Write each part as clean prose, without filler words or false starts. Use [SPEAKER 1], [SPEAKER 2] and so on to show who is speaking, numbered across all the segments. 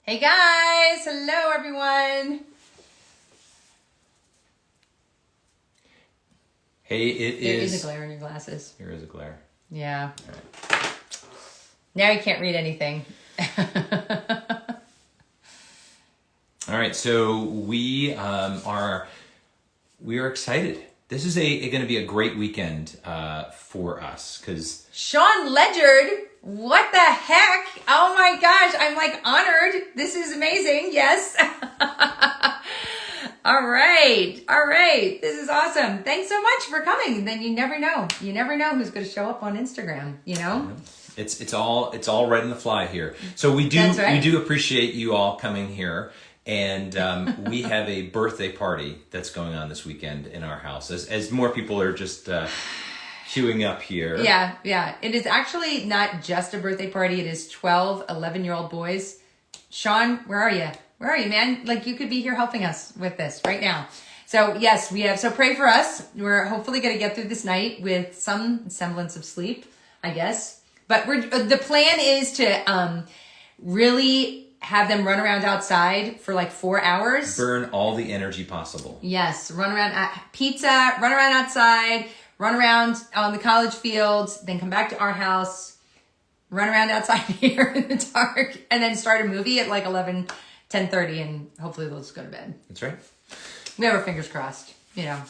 [SPEAKER 1] Hey guys, hello everyone.
[SPEAKER 2] Hey,
[SPEAKER 1] There is a glare in your glasses.
[SPEAKER 2] There is a glare.
[SPEAKER 1] Yeah.
[SPEAKER 2] All right.
[SPEAKER 1] Now you can't read anything.
[SPEAKER 2] All right, so we are excited. This is going to be a great weekend for us because
[SPEAKER 1] Sean Ledgerd, what the heck? Oh my gosh, I'm like honored. This is amazing. Yes. All right. This is awesome. Thanks so much for coming. Then you never know. You never know who's going to show up on Instagram, you know?
[SPEAKER 2] It's all right on the fly here. So we do appreciate you all coming here. And we have a birthday party that's going on this weekend in our house. As more people are just queuing up here.
[SPEAKER 1] Yeah. It is actually not just a birthday party. It is 12, 11-year-old boys. Sean, where are you? Where are you, man? Like, you could be here helping us with this right now. So, yes, so pray for us. We're hopefully going to get through this night with some semblance of sleep, I guess. But the plan is to really have them run around outside for like 4 hours.
[SPEAKER 2] Burn all the energy possible.
[SPEAKER 1] Yes, run around pizza, run around outside, run around on the college fields, then come back to our house, run around outside here in the dark, and then start a movie at like 10:30, and hopefully they'll just go to bed.
[SPEAKER 2] That's right.
[SPEAKER 1] We have our fingers crossed, you know.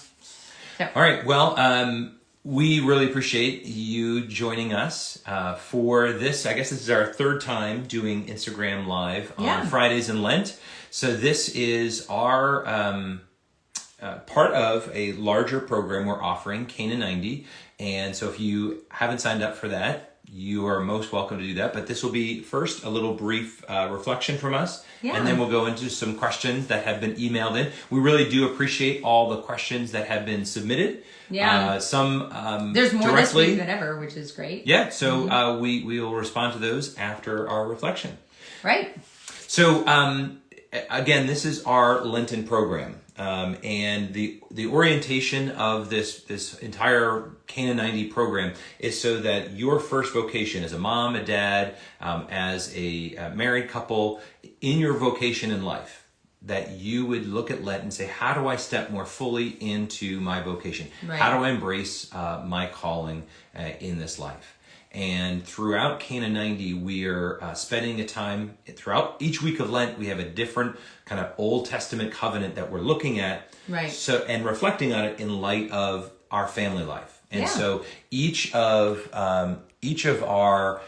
[SPEAKER 1] So.
[SPEAKER 2] All right, well, we really appreciate you joining us for this. I guess this is our third time doing Instagram Live on Fridays in Lent. So this is our part of a larger program we're offering, Cana 90. And so if you haven't signed up for that, you are most welcome to do that. But this will be first a little brief reflection from us. Yeah. And then we'll go into some questions that have been emailed in. We really do appreciate all the questions that have been submitted.
[SPEAKER 1] Yeah.
[SPEAKER 2] Some
[SPEAKER 1] there's more
[SPEAKER 2] directly
[SPEAKER 1] this week than ever, which is great.
[SPEAKER 2] Yeah. So we will respond to those after our reflection.
[SPEAKER 1] Right.
[SPEAKER 2] So again, this is our Lenten program. And the orientation of this entire Cana 90 program is so that your first vocation as a mom, a dad, as a married couple, in your vocation in life, that you would look at Lent and say, how do I step more fully into my vocation? Right. How do I embrace my calling in this life? And throughout Cana 90, we are spending a time, throughout each week of Lent, we have a different kind of Old Testament covenant that we're looking at.
[SPEAKER 1] Right.
[SPEAKER 2] So, and reflecting on it in light of our family life. And so each of our,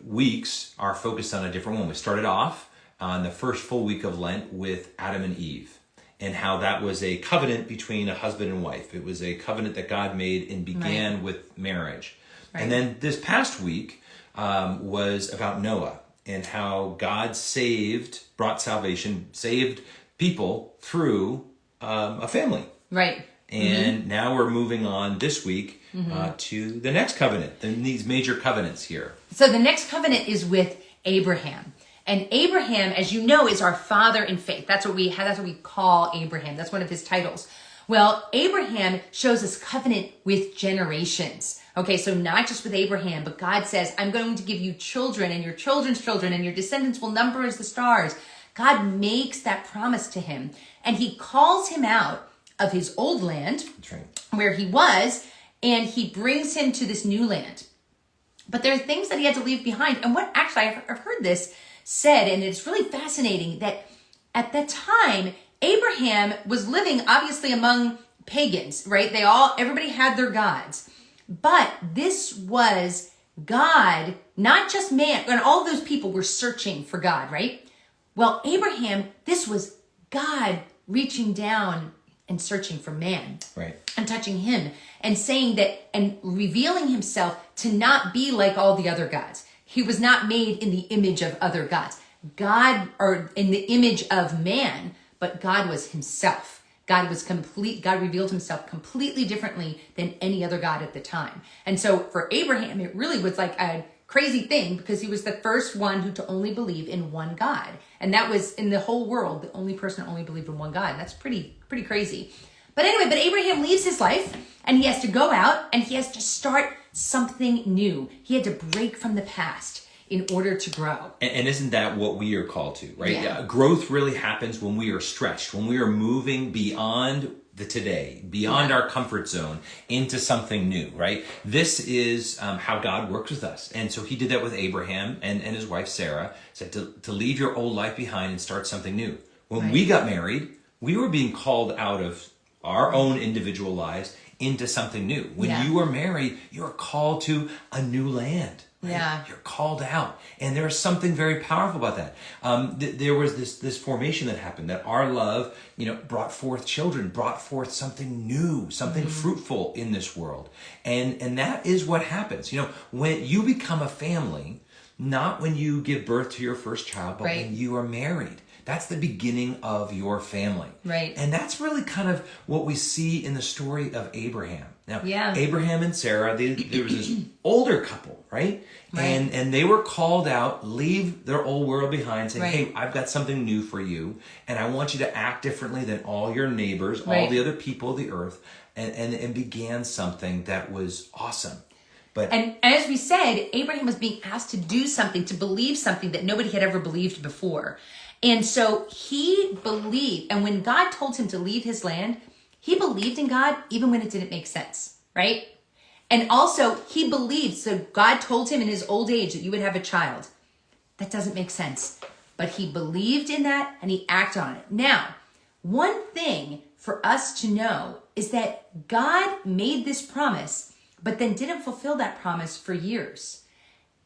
[SPEAKER 2] weeks are focused on a different one. We started off on the first full week of Lent with Adam and Eve, and how that was a covenant between a husband and wife. It was a covenant that God made and began with marriage. Right. And then this past week was about Noah and how God brought salvation, saved people through a family.
[SPEAKER 1] Right.
[SPEAKER 2] And now we're moving on this week to the next covenant, these major covenants here.
[SPEAKER 1] So the next covenant is with Abraham. And Abraham, as you know, is our father in faith. That's what we call Abraham. That's one of his titles. Well, Abraham shows us covenant with generations. Okay, so not just with Abraham, but God says, I'm going to give you children and your children's children, and your descendants will number as the stars. God makes that promise to him, and he calls him out of his old land,
[SPEAKER 2] that's right,
[SPEAKER 1] where he was, and he brings him to this new land. But there are things that he had to leave behind. And what actually, I've heard this said, and it's really fascinating, that at the time, Abraham was living obviously among pagans, right? Everybody had their gods. But this was God, not just man, and all those people were searching for God, right? Well, Abraham, this was God reaching down and searching for man.
[SPEAKER 2] Right.
[SPEAKER 1] And touching him and saying that, and revealing himself to not be like all the other gods. He was not made in the image of other gods. God, or in the image of man, but God was himself. God revealed himself completely differently than any other God at the time. And so for Abraham, it really was like a crazy thing, because he was the first one to only believe in one God. And that was, in the whole world, the only person who only believed in one God. That's pretty crazy. But anyway, Abraham leaves his life, and he has to go out and he has to start something new. He had to break from the past. in order to grow.
[SPEAKER 2] And isn't that what we are called to, right?
[SPEAKER 1] Yeah.
[SPEAKER 2] Growth really happens when we are stretched, when we are moving beyond the today, beyond our comfort zone into something new, right? This is how God works with us. And so he did that with Abraham and his wife Sarah, said to leave your old life behind and start something new. When we got married, we were being called out of our own individual lives into something new. When you are married, you're called to a new land. Right?
[SPEAKER 1] Yeah.
[SPEAKER 2] You're called out. And there's something very powerful about that. There was this formation that happened, that our love, brought forth children, brought forth something new, something fruitful in this world. And that is what happens. When you become a family, not when you give birth to your first child, but when you are married. That's the beginning of your family.
[SPEAKER 1] Right.
[SPEAKER 2] And that's really kind of what we see in the story of Abraham. Now, Abraham and Sarah, there was this older couple, right? And they were called out, leave their old world behind, saying, hey, I've got something new for you, and I want you to act differently than all your neighbors, all the other people of the earth, and began something that was awesome.
[SPEAKER 1] And as we said, Abraham was being asked to do something, to believe something that nobody had ever believed before. And so he believed, and when God told him to leave his land, he believed in God even when it didn't make sense, right? And also he believed, so God told him in his old age that you would have a child. That doesn't make sense. But he believed in that and he acted on it. Now, one thing for us to know is that God made this promise, but then didn't fulfill that promise for years.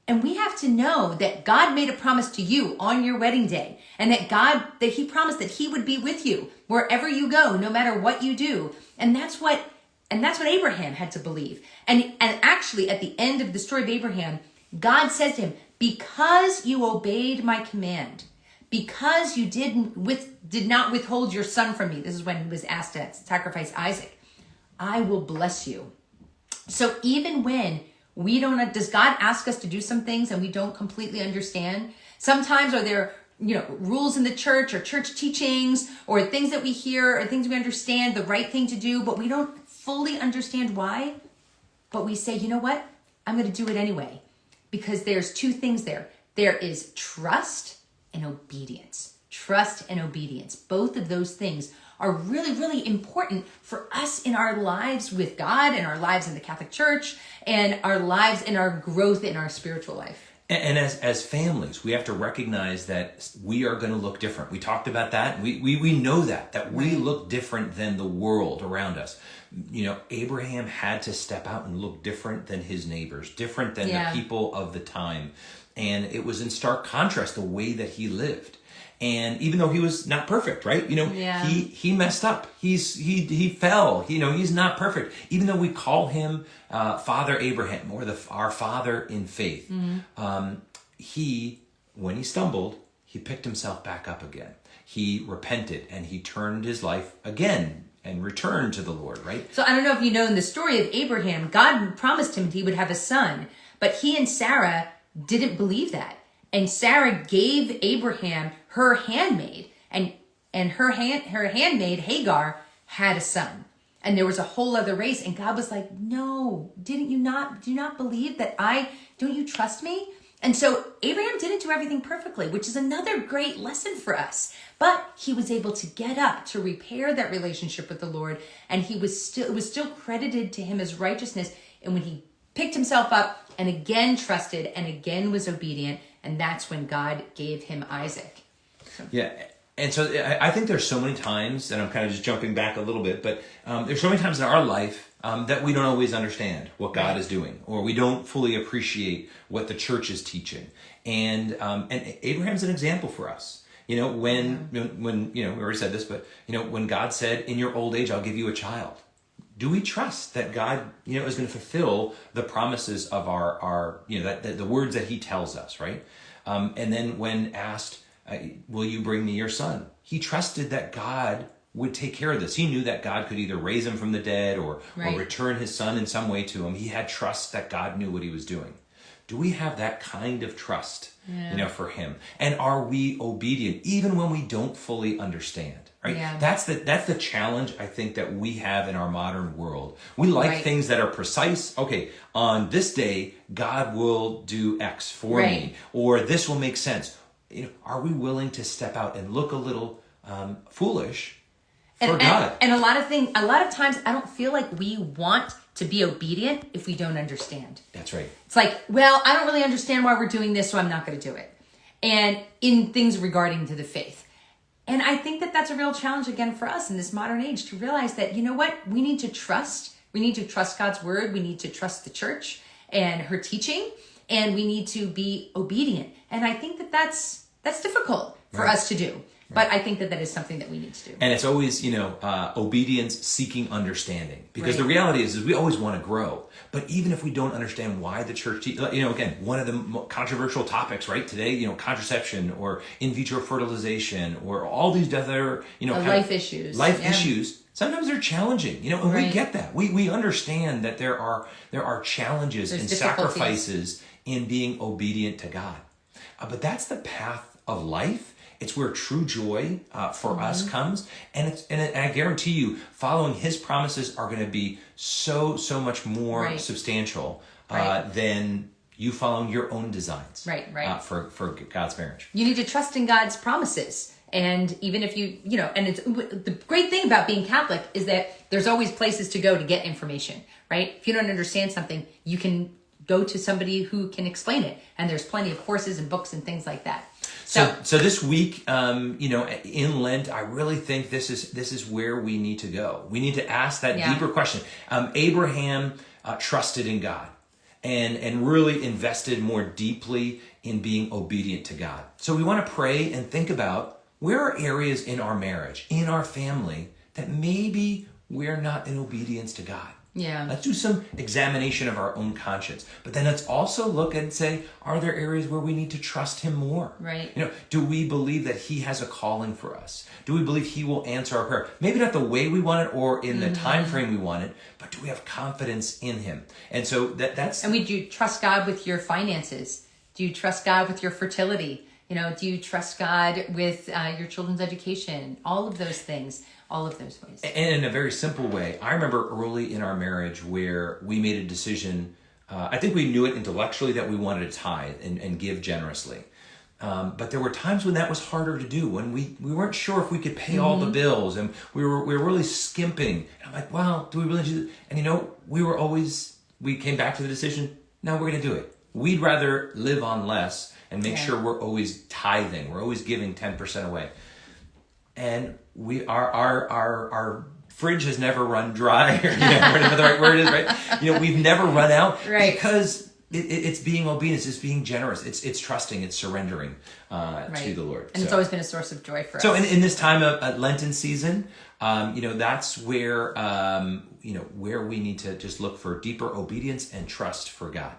[SPEAKER 1] And we have to know that God made a promise to you on your wedding day, and that he promised that he would be with you wherever you go, no matter what you do. And that's what Abraham had to believe. And actually at the end of the story of Abraham, God says to him, because you obeyed my command, because you did not withhold your son from me. This is when he was asked to sacrifice Isaac. I will bless you. So even when does God ask us to do some things and we don't completely understand? Sometimes are there, rules in the church or church teachings or things that we hear or things we understand the right thing to do, but we don't fully understand why. But we say, you know what? I'm going to do it anyway. Because there's two things there. There is trust and obedience. Trust and obedience. Both of those things are really, really important for us in our lives with God and our lives in the Catholic Church and our lives in our growth in our spiritual life.
[SPEAKER 2] And as families, we have to recognize that we are going to look different. We talked about that. We know that we look different than the world around us. Abraham had to step out and look different than his neighbors, different than the people of the time. And it was in stark contrast the way that he lived. And even though he was not perfect, right? He messed up. He fell. He's not perfect. Even though we call him Father Abraham or our father in faith, when he stumbled, he picked himself back up again. He repented and he turned his life again and returned to the Lord, right?
[SPEAKER 1] So I don't know if you know, in the story of Abraham, God promised him he would have a son, but he and Sarah didn't believe that. And Sarah gave Abraham her handmaid, and her handmaid Hagar had a son. And there was a whole other race, and God was like, no, do you not believe that don't you trust me? And so Abraham didn't do everything perfectly, which is another great lesson for us. But he was able to get up to repair that relationship with the Lord, and it was still credited to him as righteousness. And when he picked himself up and again trusted and again was obedient, and that's when God gave him Isaac.
[SPEAKER 2] Yeah. And so I think there's so many times, and I'm kind of just jumping back a little bit, but there's so many times in our life that we don't always understand what God is doing, or we don't fully appreciate what the church is teaching. And Abraham's an example for us. When we already said this, but when God said, in your old age, I'll give you a child. Do we trust that God, is going to fulfill the promises of our the words that he tells us, right? And then when asked, will you bring me your son? He trusted that God would take care of this. He knew that God could either raise him from the dead or return his son in some way to him. He had trust that God knew what he was doing. do we have that kind of trust, for him? And are we obedient even when we don't fully understand? Right?
[SPEAKER 1] Yeah.
[SPEAKER 2] That's the challenge I think that we have in our modern world. We like things that are precise. Okay, on this day, God will do X for me, or this will make sense. Are we willing to step out and look a little foolish for God?
[SPEAKER 1] And a lot of times, I don't feel like we want to be obedient if we don't understand.
[SPEAKER 2] That's right.
[SPEAKER 1] It's like, well, I don't really understand why we're doing this, so I'm not going to do it. And in things regarding to the faith. And I think that that's a real challenge again for us in this modern age to realize that, you know what, we need to trust. We need to trust God's word. We need to trust the church and her teaching, and we need to be obedient. And I think that that's difficult for us to do. But I think that is something that we need to do.
[SPEAKER 2] And it's always, obedience seeking understanding. Because the reality is we always want to grow. But even if we don't understand why the church, again, one of the controversial topics, right, today, contraception or in vitro fertilization or all these other,
[SPEAKER 1] life issues.
[SPEAKER 2] Issues. Sometimes they're challenging, and we get that. We understand that there are challenges and sacrifices in being obedient to God. But that's the path of life. It's where true joy for us comes. And I guarantee you, following his promises are going to be so much more substantial than you following your own designs for God's marriage.
[SPEAKER 1] You need to trust in God's promises. And even if and it's the great thing about being Catholic is that there's always places to go to get information, right? If you don't understand something, you can go to somebody who can explain it. And there's plenty of courses and books and things like that.
[SPEAKER 2] So this week, in Lent, I really think this is where we need to go. We need to ask that deeper question. Abraham trusted in God and really invested more deeply in being obedient to God. So we want to pray and think about where are areas in our marriage, in our family, that maybe we're not in obedience to God.
[SPEAKER 1] Yeah.
[SPEAKER 2] Let's do some examination of our own conscience. But then let's also look and say, are there areas where we need to trust him more?
[SPEAKER 1] Right.
[SPEAKER 2] Do we believe that he has a calling for us? Do we believe he will answer our prayer? Maybe not the way we want it or in the time frame we want it, but do we have confidence in him? And so that's...
[SPEAKER 1] And do you trust God with your finances? Do you trust God with your fertility? Do you trust God with your children's education? All of those things. All of those ways.
[SPEAKER 2] And in a very simple way, I remember early in our marriage where we made a decision, I think we knew it intellectually that we wanted to tithe and give generously. But there were times when that was harder to do, when we weren't sure if we could pay all the bills and we were really skimping. And I'm like, wow, do we really do that? And we came back to the decision, no, we're going to do it. We'd rather live on less and make sure we're always tithing. We're always giving 10% away. And our fridge has never run dry, or whatever the right word is, right? We've never run out because it's being obedient, it's being generous, it's trusting, it's surrendering to the Lord.
[SPEAKER 1] And it's always been a source of joy for us.
[SPEAKER 2] So in this time of Lenten season, that's where where we need to just look for deeper obedience and trust for God.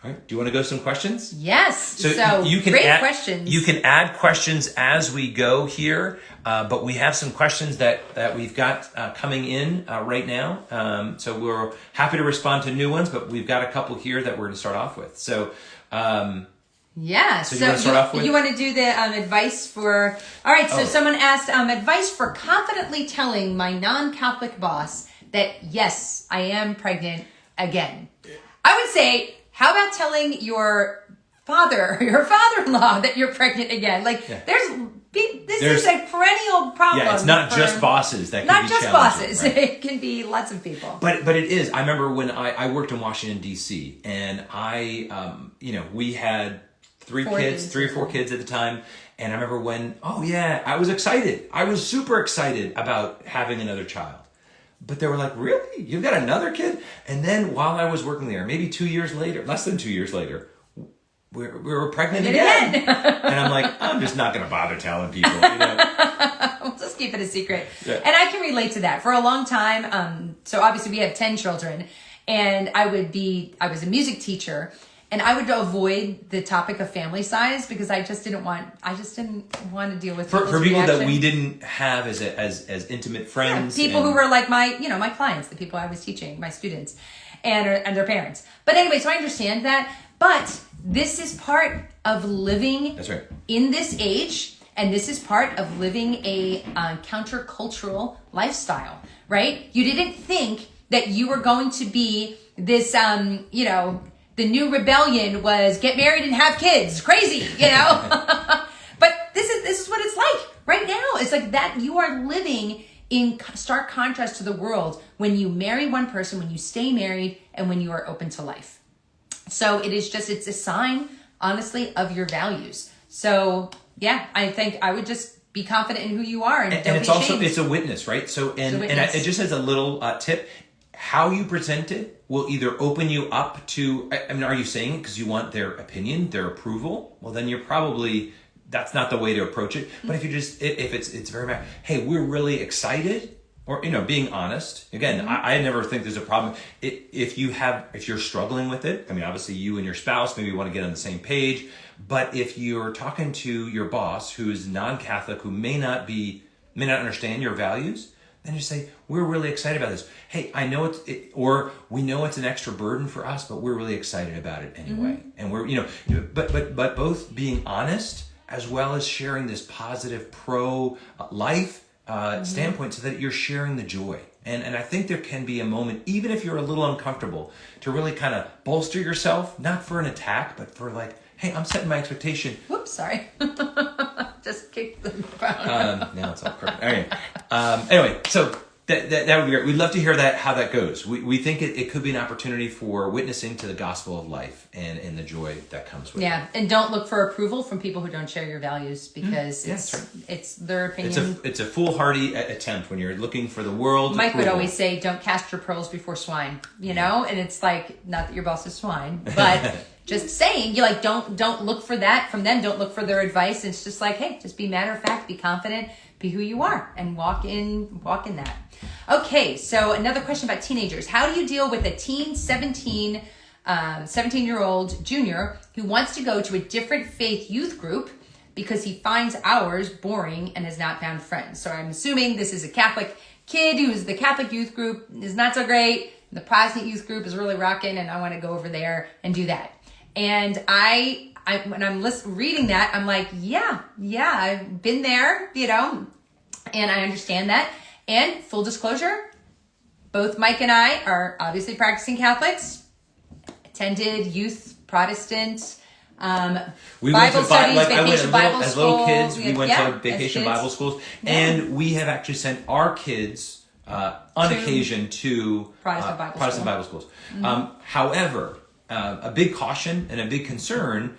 [SPEAKER 2] All right. Do you want to go to some questions?
[SPEAKER 1] Yes.
[SPEAKER 2] So you can
[SPEAKER 1] great
[SPEAKER 2] add
[SPEAKER 1] questions.
[SPEAKER 2] You can add questions as we go here, but we have some questions that we've got coming in right now. So we're happy to respond to new ones, but we've got a couple here that we're going to start off with. So.
[SPEAKER 1] Yeah.
[SPEAKER 2] So you want to start off with?
[SPEAKER 1] You want to do the advice for... All right. So someone asked advice for confidently telling my non-Catholic boss that, yes, I am pregnant again. I would say... How about telling your father-in-law that you're pregnant again? This is a perennial problem.
[SPEAKER 2] Yeah, it's not just bosses that can be challenging.
[SPEAKER 1] Not just bosses. Right? It can be lots of people.
[SPEAKER 2] But it is. I remember when I worked in Washington, D.C., and we had three or four kids at the time. And I remember when, I was excited. I was super excited about having another child. But they were like, really? You've got another kid? And then while I was working there, maybe 2 years later, less than 2 years later, we were pregnant again. And I'm like, I'm just not going to bother telling people.
[SPEAKER 1] We'll just keep it a secret. Yeah. And I can relate to that. For a long time, so obviously we have 10 children, and I was a music teacher, And I would avoid the topic of family size because I just didn't want to deal with
[SPEAKER 2] for people
[SPEAKER 1] reaction.
[SPEAKER 2] that we didn't have as intimate friends.
[SPEAKER 1] People who were like my clients, the people I was teaching, my students, and their parents. But anyway, so I understand that. But this is part of living
[SPEAKER 2] That's right.
[SPEAKER 1] in this age, and this is part of living a countercultural lifestyle, right? You didn't think that you were going to be this, the new rebellion was get married and have kids. Crazy, But this is what it's like right now. It's like that you are living in stark contrast to the world when you marry one person, when you stay married, and when you are open to life. So it's a sign, honestly, of your values. So yeah, I think I would just be confident in who you are and don't
[SPEAKER 2] it's
[SPEAKER 1] be
[SPEAKER 2] also
[SPEAKER 1] ashamed.
[SPEAKER 2] it's a witness, right? So it just as a little tip. How you present it will either open you up to, are you saying it because you want their opinion, their approval? Well, then that's not the way to approach it. But if you just, if it's very bad, hey, we're really excited, or, being honest. Again, I never think there's a problem. If you're struggling with it, obviously you and your spouse maybe want to get on the same page. But if you're talking to your boss who is non-Catholic, who may not understand your values, then just say, we're really excited about this. Hey, I know or we know it's an extra burden for us, but we're really excited about it anyway. And we're, but both being honest as well as sharing this positive pro-life standpoint so that you're sharing the joy. And I think there can be a moment, even if you're a little uncomfortable, to really kind of bolster yourself, not for an attack, but for like, hey, I'm setting my expectation.
[SPEAKER 1] Whoops, sorry. Just kicked the phone.
[SPEAKER 2] Now it's all perfect. All right. Anyway, so that would be great. We'd love to hear how that goes. We think it could be an opportunity for witnessing to the gospel of life and the joy that comes with it.
[SPEAKER 1] Yeah, and don't look for approval from people who don't share your values because it's their opinion.
[SPEAKER 2] It's a foolhardy attempt when you're looking for the world.
[SPEAKER 1] Mike
[SPEAKER 2] approval.
[SPEAKER 1] would always say, "Don't cast your pearls before swine," and it's like, not that your boss is swine, but just saying, don't look for that from them. Don't look for their advice. It's just like, hey, just be matter of fact, be confident, be who you are, and walk in that. Okay, so another question about teenagers. How do you deal with a 17-year-old junior who wants to go to a different faith youth group because he finds ours boring and has not found friends? So I'm assuming this is a Catholic kid who's the Catholic youth group is not so great. The Protestant youth group is really rocking, and I want to go over there and do that. And I when I'm reading that, I'm like, yeah, I've been there, and I understand that. And full disclosure, both Mike and I are obviously practicing Catholics, attended youth Protestant Bible studies, vacation Bible schools.
[SPEAKER 2] As little kids, we went to vacation Bible schools. Yeah. And we have actually sent our kids on occasion to Protestant Bible schools. However, a big caution and a big concern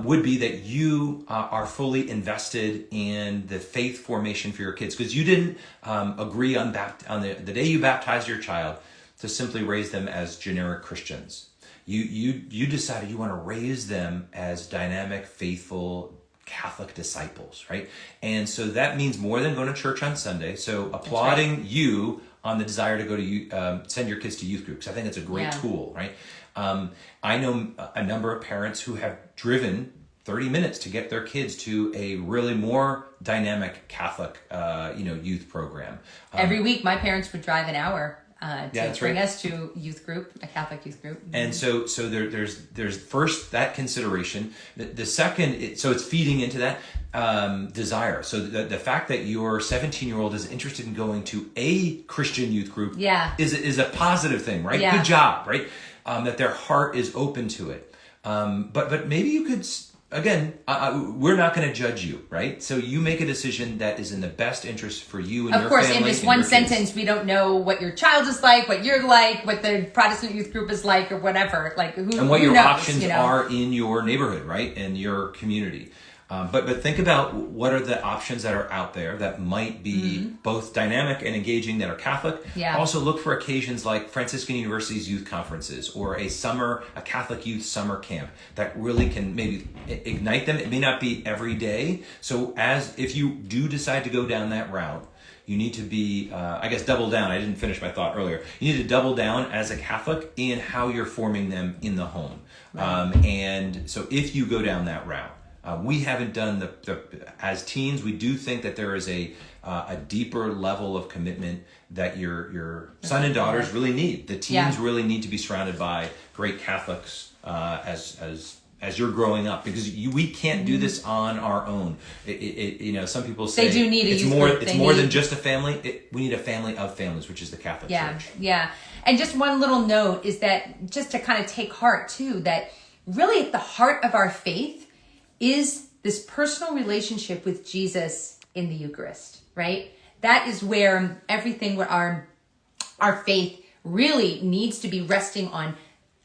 [SPEAKER 2] would be that you are fully invested in the faith formation for your kids, because you didn't agree on the day you baptized your child to simply raise them as generic Christians. You decided you want to raise them as dynamic, faithful Catholic disciples, right? And so that means more than going to church on Sunday. So applauding you on the desire to go to send your kids to youth groups. I think it's a great tool, right? I know a number of parents who have driven 30 minutes to get their kids to a really more dynamic Catholic, youth program.
[SPEAKER 1] Every week, my parents would drive an hour to bring us to youth group, a Catholic youth group.
[SPEAKER 2] And so there's first that consideration. The second, so it's feeding into that desire. So the fact that your 17-year-old is interested in going to a Christian youth group is a positive thing, right?
[SPEAKER 1] Yeah.
[SPEAKER 2] Good job, right? That their heart is open to it. But maybe you could, again, we're not going to judge you, right? So you make a decision that is in the best interest for you and your family. Of course,
[SPEAKER 1] in this one sentence, we don't know what your child is like, what you're like, what the Protestant youth group is like, or whatever. Like who
[SPEAKER 2] and what
[SPEAKER 1] who
[SPEAKER 2] your
[SPEAKER 1] knows,
[SPEAKER 2] options are in your neighborhood, right? And your community. But think about what are the options that are out there that might be both dynamic and engaging that are Catholic.
[SPEAKER 1] Yeah.
[SPEAKER 2] Also look for occasions like Franciscan University's youth conferences or a Catholic youth summer camp that really can maybe ignite them. It may not be every day. So if you do decide to go down that route, you need to be, double down. I didn't finish my thought earlier. You need to double down as a Catholic in how you're forming them in the home. Right. And so if you go down that route, we haven't done as teens, we do think that there is a deeper level of commitment that your son and daughters really need. The teens really need to be surrounded by great Catholics as you're growing up, because we can't do this on our own. Some people say
[SPEAKER 1] they do need
[SPEAKER 2] it's more than just a family. We need a family of families, which is the Catholic Church.
[SPEAKER 1] Yeah. And just one little note is that just to kind of take heart too, that really at the heart of our faith is this personal relationship with Jesus in the Eucharist, right? That is where everything with our faith really needs to be resting on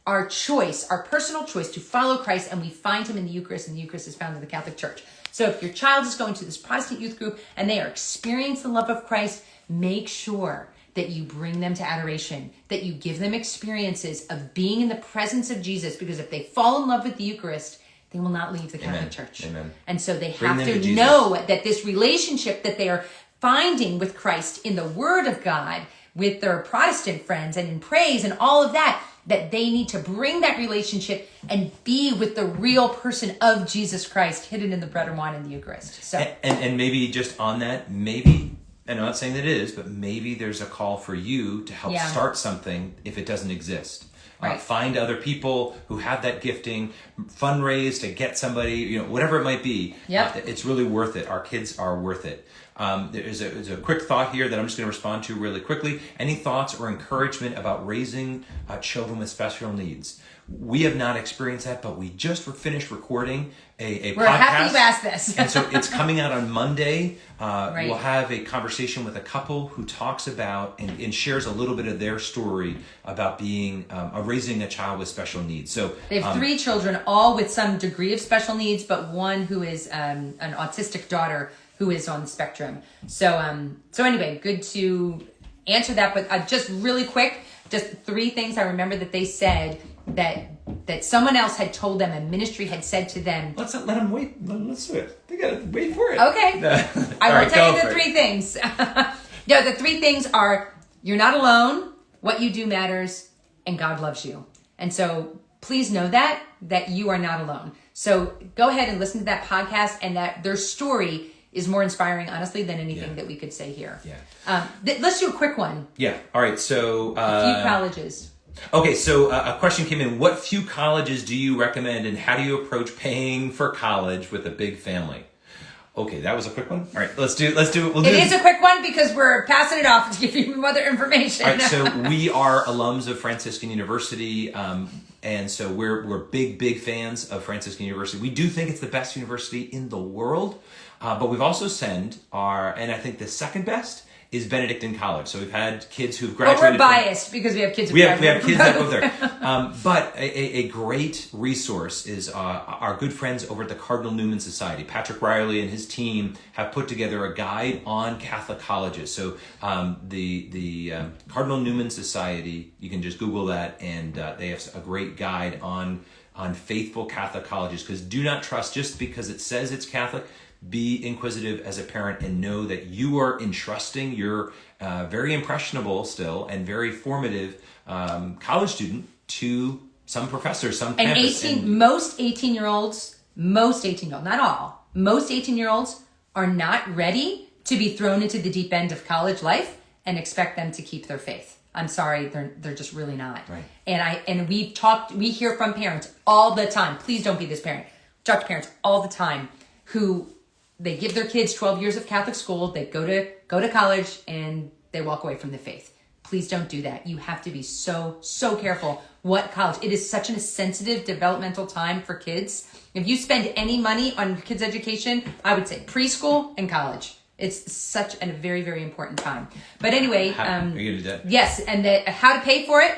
[SPEAKER 1] our choice, our personal choice to follow Christ, and we find him in the Eucharist, and the Eucharist is found in the Catholic Church. So if your child is going to this Protestant youth group and they are experiencing the love of Christ, make sure that you bring them to adoration, that you give them experiences of being in the presence of Jesus, because if they fall in love with the Eucharist, they will not leave the Catholic Church.
[SPEAKER 2] Amen.
[SPEAKER 1] And so they have to know that this relationship that they are finding with Christ in the Word of God, with their Protestant friends and in praise and all of that, that they need to bring that relationship and be with the real person of Jesus Christ hidden in the bread and wine in the Eucharist. So
[SPEAKER 2] and maybe just on that, maybe, and I'm not saying that it is, but maybe there's a call for you to help start something if it doesn't exist.
[SPEAKER 1] Right.
[SPEAKER 2] Find other people who have that gifting, fundraise to get somebody, whatever it might be.
[SPEAKER 1] Yep.
[SPEAKER 2] It's really worth it. Our kids are worth it. There's a quick thought here that I'm just going to respond to really quickly. Any thoughts or encouragement about raising children with special needs? We have not experienced that, but we just finished recording a
[SPEAKER 1] We're
[SPEAKER 2] podcast.
[SPEAKER 1] happy you asked this.
[SPEAKER 2] And so it's coming out on Monday.
[SPEAKER 1] Right.
[SPEAKER 2] We'll have a conversation with a couple who talks about and shares a little bit of their story about being raising a child with special needs. So
[SPEAKER 1] they have 3 children, all with some degree of special needs, but one who is an autistic daughter who is on the spectrum. So anyway, good to answer that. But just really quick, just 3 things I remember that they said that someone else had told them, a ministry had said to them.
[SPEAKER 2] Let's not let them wait. Let's do it. They gotta wait for it.
[SPEAKER 1] Okay. I will tell you the 3 things. No, the 3 things are: you're not alone, what you do matters, and God loves you. And so please know that you are not alone. So go ahead and listen to that podcast, and that their story is more inspiring, honestly, than anything that we could say here.
[SPEAKER 2] Yeah.
[SPEAKER 1] Let's do a quick one.
[SPEAKER 2] Yeah. All right. So
[SPEAKER 1] a few colleges.
[SPEAKER 2] Okay, so a question came in. What few colleges do you recommend, and how do you approach paying for college with a big family? Okay, that was a quick one. All right, let's do it.
[SPEAKER 1] It is a quick one because we're passing it off to give you other information.
[SPEAKER 2] All right, so we are alums of Franciscan University, and so we're big fans of Franciscan University. We do think it's the best university in the world, but we've also sent and I think the second best is Benedictine College. So we've had kids who've graduated.
[SPEAKER 1] But we're biased because we have kids who graduated.
[SPEAKER 2] We have kids that go there. But a great resource is our good friends over at the Cardinal Newman Society. Patrick Riley and his team have put together a guide on Catholic colleges. So the Cardinal Newman Society, you can just Google that, and they have a great guide on faithful Catholic colleges. Because do not trust just because it says it's Catholic. Be inquisitive as a parent and know that you are entrusting your very impressionable still and very formative college student to some professor, some campus.
[SPEAKER 1] Most 18-year-olds, not all, most 18-year-olds are not ready to be thrown into the deep end of college life and expect them to keep their faith. I'm sorry, they're just really not.
[SPEAKER 2] Right.
[SPEAKER 1] And we hear from parents all the time. Please don't be this parent. Talk to parents all the time who they give their kids 12 years of Catholic school, they go to college, and they walk away from the faith. Please don't do that. You have to be so careful what college. It is such a sensitive developmental time for kids. If you spend any money on kids' education, I would say preschool and college. It's such a very, very important time. But anyway,
[SPEAKER 2] are you gonna do that?
[SPEAKER 1] Yes, and how to pay for it.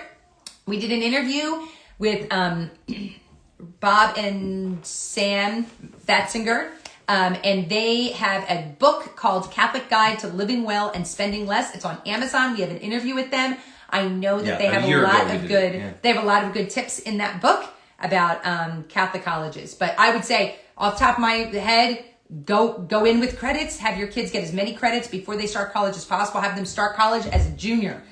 [SPEAKER 1] We did an interview with Bob and Sam Fatzinger. And they have a book called Catholic Guide to Living Well and Spending Less. It's on Amazon. We have an interview with them. I know that they have they have a lot of good tips in that book about Catholic colleges. But I would say, off the top of my head, go in with credits. Have your kids get as many credits before they start college as possible. Have them start college as a junior.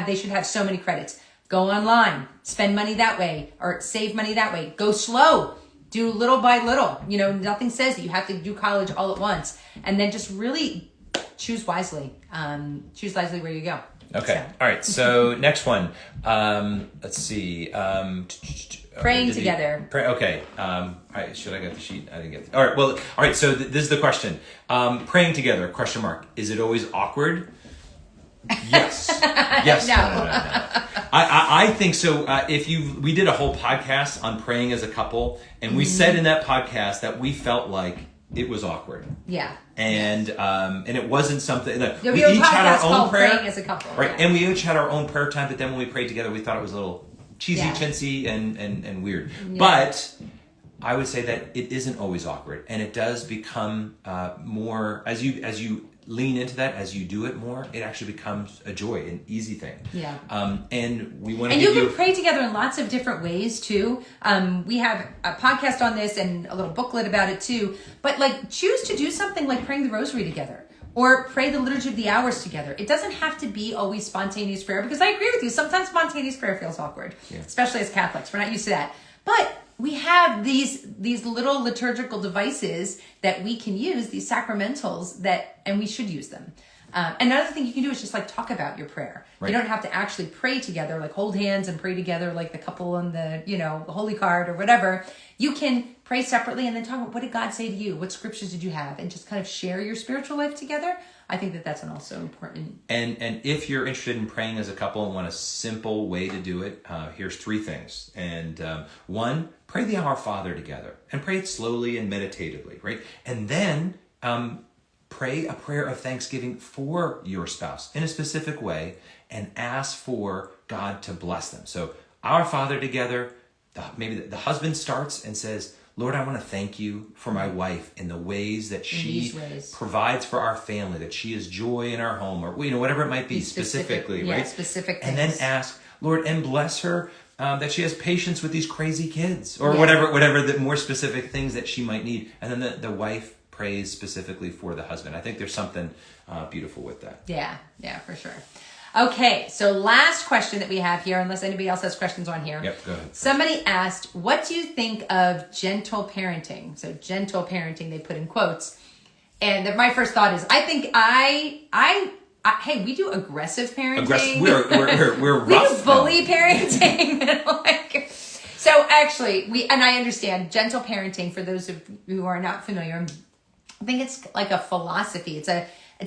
[SPEAKER 1] They should have so many credits. Go online, spend money that way, or save money that way. Go slow. Do little by little. Nothing says that you have to do college all at once. And then just really choose wisely. Choose wisely where you go.
[SPEAKER 2] Okay.
[SPEAKER 1] So.
[SPEAKER 2] All right. So next one. Let's see.
[SPEAKER 1] Praying together.
[SPEAKER 2] Okay. All right. Should I get the sheet? I didn't get it. All right. Well, all right. So this is the question. Praying together, question mark. Is it always awkward? Yes. Yes. No. I think so. We did a whole podcast on praying as a couple, and we said in that podcast that we felt like it was awkward.
[SPEAKER 1] Yeah.
[SPEAKER 2] And it wasn't something that
[SPEAKER 1] we
[SPEAKER 2] each had our own prayer,
[SPEAKER 1] praying as a couple,
[SPEAKER 2] right?
[SPEAKER 1] Yeah.
[SPEAKER 2] And we each had our own prayer time. But then when we prayed together, we thought it was a little cheesy, chintzy, and weird. Yeah. But I would say that it isn't always awkward, and it does become more as you lean into that, as you do it more, it actually becomes a joy, an easy thing.
[SPEAKER 1] Yeah.
[SPEAKER 2] And we want to.
[SPEAKER 1] And you can pray together in lots of different ways too. We have a podcast on this and a little booklet about it too. But choose to do something like praying the rosary together, or pray the Liturgy of the Hours together. It doesn't have to be always spontaneous prayer, because I agree with you. Sometimes spontaneous prayer feels awkward, especially as Catholics. We're not used to that. But we have these little liturgical devices that we can use, these sacramentals, and we should use them. Another thing you can do is just talk about your prayer. Right. You don't have to actually pray together, hold hands and pray together like the couple on the the holy card or whatever. You can pray separately and then talk about, what did God say to you? What scriptures did you have? And just kind of share your spiritual life together. I think that that's also important.
[SPEAKER 2] And if you're interested in praying as a couple and want a simple way to do it, here's 3 things. And one, pray the Our Father together, and pray it slowly and meditatively, right? And then pray a prayer of thanksgiving for your spouse in a specific way, and ask for God to bless them. So Our Father together, maybe the husband starts and says, Lord, I want to thank you for my wife in the ways that she provides for our family, that she is joy in our home, or whatever it might be specifically, right?
[SPEAKER 1] Specific things.
[SPEAKER 2] And then ask, Lord, and bless her that she has patience with these crazy kids, or whatever the more specific things that she might need. And then the wife prays specifically for the husband. I think there's something beautiful with that.
[SPEAKER 1] Yeah, for sure. Okay, so last question that we have here, unless anybody else has questions on here.
[SPEAKER 2] Yep, go ahead.
[SPEAKER 1] Somebody asked, what do you think of gentle parenting? So gentle parenting, they put in quotes. And my first thought is, I think hey, we do aggressive parenting.
[SPEAKER 2] We're rough.
[SPEAKER 1] We do bully parenting. So actually, and I understand gentle parenting, for those of you who are not familiar, I think it's like a philosophy. It's a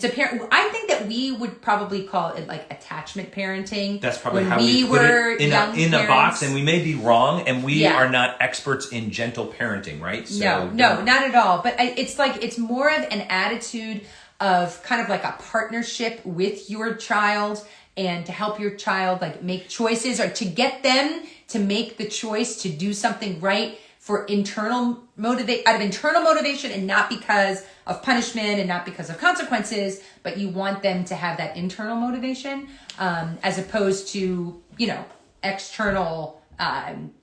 [SPEAKER 1] parent. I think that we would probably call it attachment parenting.
[SPEAKER 2] That's probably how we put it in a box, and we may be wrong, and we are not experts in gentle parenting, right?
[SPEAKER 1] So, no, not at all. But it's more of an attitude of kind of like a partnership with your child, and to help your child make choices, or to get them to make the choice to do something right for out of internal motivation, and not because of punishment and not because of consequences, but you want them to have that internal motivation, as opposed to, external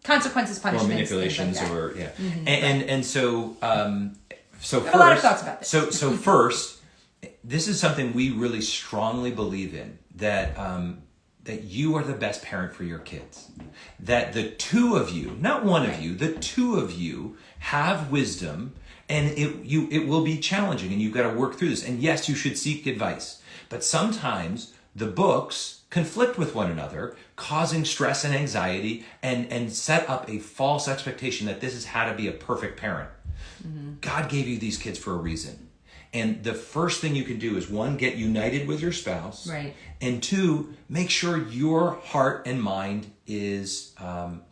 [SPEAKER 1] consequences, punishments,
[SPEAKER 2] or manipulations, or and so first,
[SPEAKER 1] a lot of thoughts about this.
[SPEAKER 2] So first, this is something we really strongly believe in, that you are the best parent for your kids. That the two of you, not one of you, the two of you have wisdom, and it will be challenging, and you've got to work through this. And yes, you should seek advice. But sometimes the books conflict with one another, causing stress and anxiety, and set up a false expectation that this is how to be a perfect parent. Mm-hmm. God gave you these kids for a reason. And the first thing you can do is, 1, get united with your spouse.
[SPEAKER 1] Right.
[SPEAKER 2] And 2, make sure your heart and mind is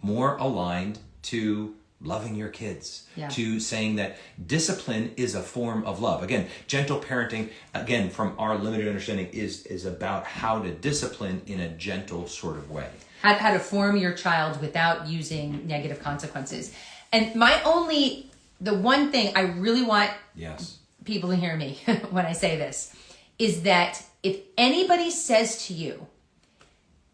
[SPEAKER 2] more aligned to loving your kids, to saying that discipline is a form of love. Again, gentle parenting, again, from our limited understanding, is about how to discipline in a gentle sort of way. How
[SPEAKER 1] to form your child without using negative consequences. And my only the one thing I really want
[SPEAKER 2] Yes.
[SPEAKER 1] people to hear me when I say this is that if anybody says to you,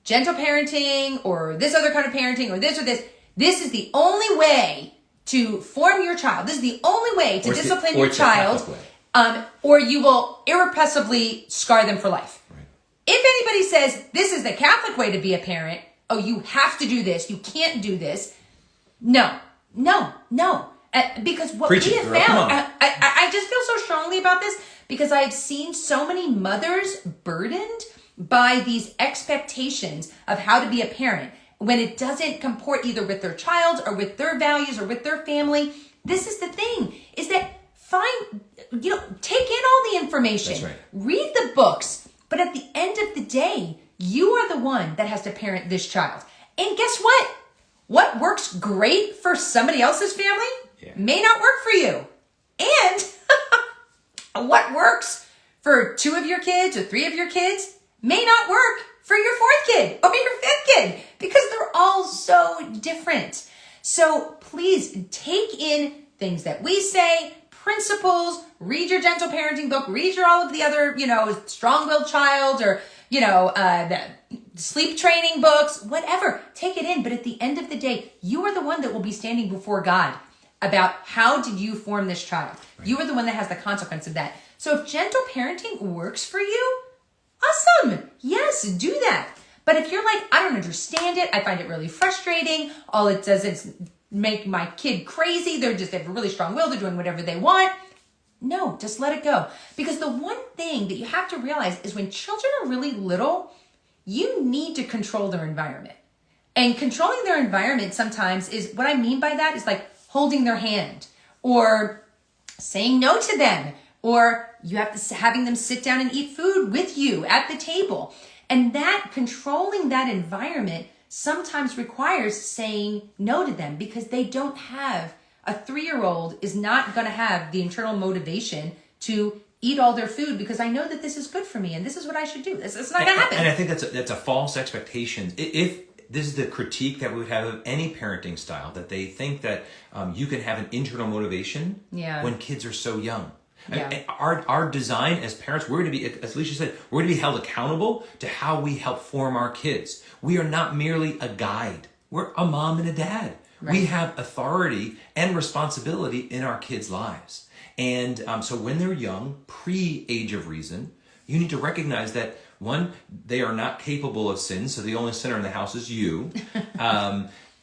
[SPEAKER 1] gentle parenting or this other kind of parenting or this, this is the only way to form your child. This is the only way to discipline your child, or you will irrepressibly scar them for life.
[SPEAKER 2] Right.
[SPEAKER 1] If anybody says this is the Catholic way to be a parent, oh, you have to do this, you can't do this. No. Because what we have found, I just feel so strongly about this because I've seen so many mothers burdened by these expectations of how to be a parent when it doesn't comport either with their child or with their values or with their family. This is the thing, is that take in all the information,
[SPEAKER 2] That's right.
[SPEAKER 1] Read the books, but at the end of the day, you are the one that has to parent this child. And guess what? What works great for somebody else's family may not work for you. And what works for 2 of your kids or 3 of your kids may not work for your 4th kid or your 5th kid because they're all so different. So please take in things that we say, principles, read your gentle parenting book, read all of the other, strong-willed child or, the sleep training books, whatever, take it in. But at the end of the day, you are the one that will be standing before God about how did you form this child. Right. You are the one that has the consequence of that. So if gentle parenting works for you, awesome. Yes, do that. But if you're like, I don't understand it, I find it really frustrating, all it does is make my kid crazy, they have a really strong will, they're doing whatever they want. No, just let it go. Because the one thing that you have to realize is when children are really little, you need to control their environment. And controlling their environment sometimes is, what I mean by that is like holding their hand or saying no to them, or you have to having them sit down and eat food with you at the table. And that controlling that environment sometimes requires saying no to them because they don't have, a 3-year-old is not going to have the internal motivation to eat all their food because I know that this is good for me and this is what I should do. It's not going to happen.
[SPEAKER 2] And I think that's a false expectation. If this is the critique that we would have of any parenting style, that they think that you can have an internal motivation when kids are so young. Yeah. Our design as parents, we're going to be, as Alicia said, we're going to be held accountable to how we help form our kids. We are not merely a guide. We're a mom and a dad. Right. We have authority and responsibility in our kids' lives. And so when they're young, pre-age of reason, you need to recognize that, one, they are not capable of sin, so the only sinner in the house is you,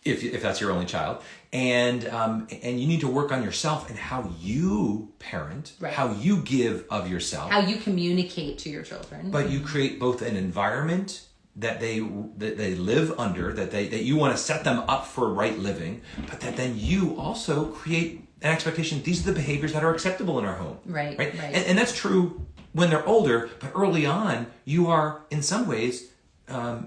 [SPEAKER 2] if that's your only child. And you need to work on yourself and how you parent, right. How you give of yourself.
[SPEAKER 1] How you communicate to your children.
[SPEAKER 2] But you create both an environment that they live under, that you want to set them up for right living, but that then you also create an expectation. These are the behaviors that are acceptable in our home.
[SPEAKER 1] Right.
[SPEAKER 2] And that's true when they're older, but early on, you are in some ways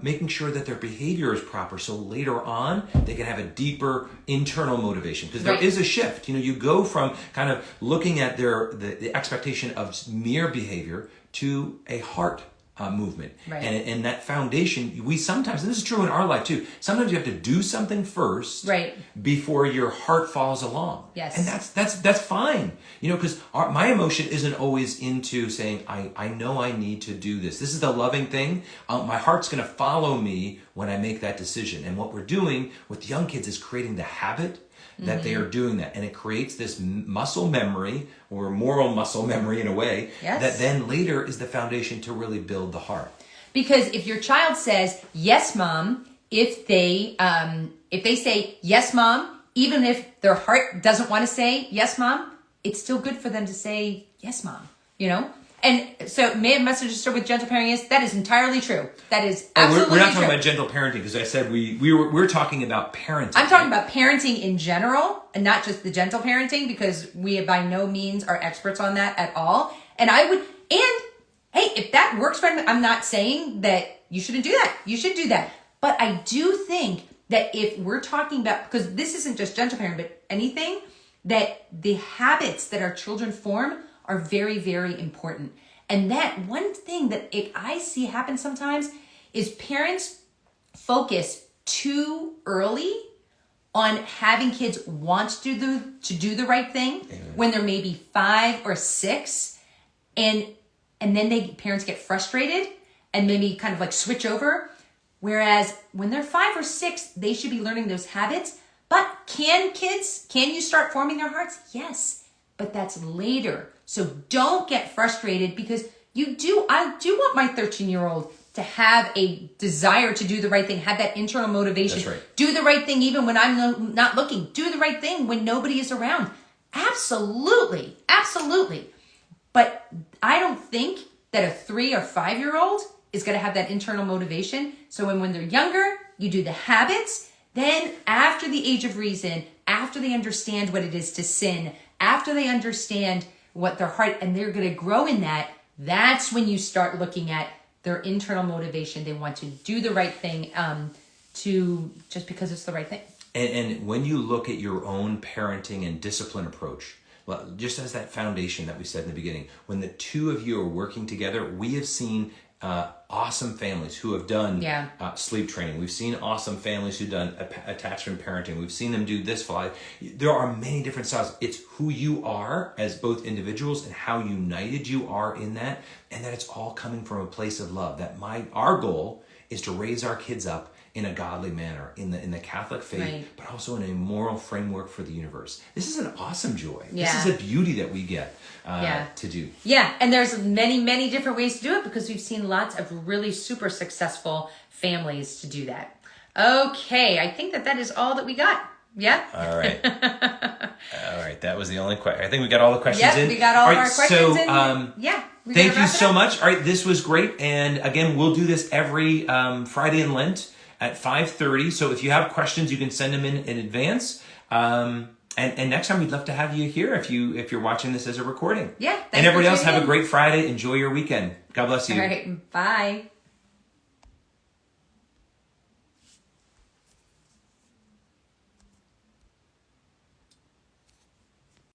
[SPEAKER 2] making sure that their behavior is proper, so later on they can have a deeper internal motivation, because there is a shift. You go from kind of looking at the expectation of mere behavior to a heart movement, right. And that foundation, we sometimes, and this is true in our life too, sometimes you have to do something first, right, before your heart follows along.
[SPEAKER 1] Yes.
[SPEAKER 2] And that's fine, because my emotion isn't always into saying, I know I need to do this. This is the loving thing. My heart's going to follow me when I make that decision. And what we're doing with young kids is creating the habit that they are doing that. And it creates this muscle memory, or moral muscle memory in a way, that then later is the foundation to really build the heart.
[SPEAKER 1] Because if your child says, yes, mom, if they say, yes, mom, even if their heart doesn't want to say, yes, mom, it's still good for them to say, yes, mom, And so, may have messaged with gentle parenting. That is entirely true. That is absolutely true.
[SPEAKER 2] We're not talking about gentle parenting, because I said we're talking about parenting.
[SPEAKER 1] I'm talking about parenting in general, and not just the gentle parenting, because we by no means are experts on that at all. And hey, if that works for them, I'm not saying that you shouldn't do that. You should do that. But I do think that if we're talking about, because this isn't just gentle parenting, but anything, that the habits that our children form are very, very important. And that one thing that I see happen sometimes is parents focus too early on having kids want to do the right thing when they're maybe 5 or 6, and then parents get frustrated and maybe kind of like switch over. Whereas when they're 5 or 6, they should be learning those habits. But can you start forming their hearts? Yes, but that's later. So don't get frustrated, because I do want my 13-year-old to have a desire to do the right thing, have that internal motivation.
[SPEAKER 2] That's right.
[SPEAKER 1] Do the right thing even when I'm not looking. Do the right thing when nobody is around. Absolutely. Absolutely. But I don't think that a 3 or 5-year-old is going to have that internal motivation. So when they're younger, you do the habits. Then after the age of reason, after they understand what it is to sin, after they understand what their heart, and they're going to grow in that, that's when you start looking at their internal motivation. They want to do the right thing just because it's the right thing.
[SPEAKER 2] And when you look at your own parenting and discipline approach, well, just as that foundation that we said in the beginning, when the two of you are working together, we have seen awesome families who have done sleep training. We've seen awesome families who've done attachment parenting. We've seen them do this fly. There are many different styles. It's who you are as both individuals and how united you are in that, and that it's all coming from a place of love. That our goal is to raise our kids up in a godly manner, in the Catholic faith,
[SPEAKER 1] right,
[SPEAKER 2] but also in a moral framework for the universe. This is an awesome joy.
[SPEAKER 1] Yeah.
[SPEAKER 2] This is a beauty that we get to do.
[SPEAKER 1] Yeah, and there's many, many different ways to do it, because we've seen lots of really super successful families to do that. Okay, I think that is all that we got. Yeah?
[SPEAKER 2] All right. All right, that was the only question. I think we got all the questions in.
[SPEAKER 1] Yep, we got all of our questions in.
[SPEAKER 2] Thank you so much. All right, this was great. And again, we'll do this every Friday in Lent at 5:30. So if you have questions, you can send them in advance. And next time, we'd love to have you here if you're watching this as a recording.
[SPEAKER 1] Yeah.
[SPEAKER 2] And everybody else, have a great Friday. Enjoy your weekend. God bless you.
[SPEAKER 1] All right. Bye.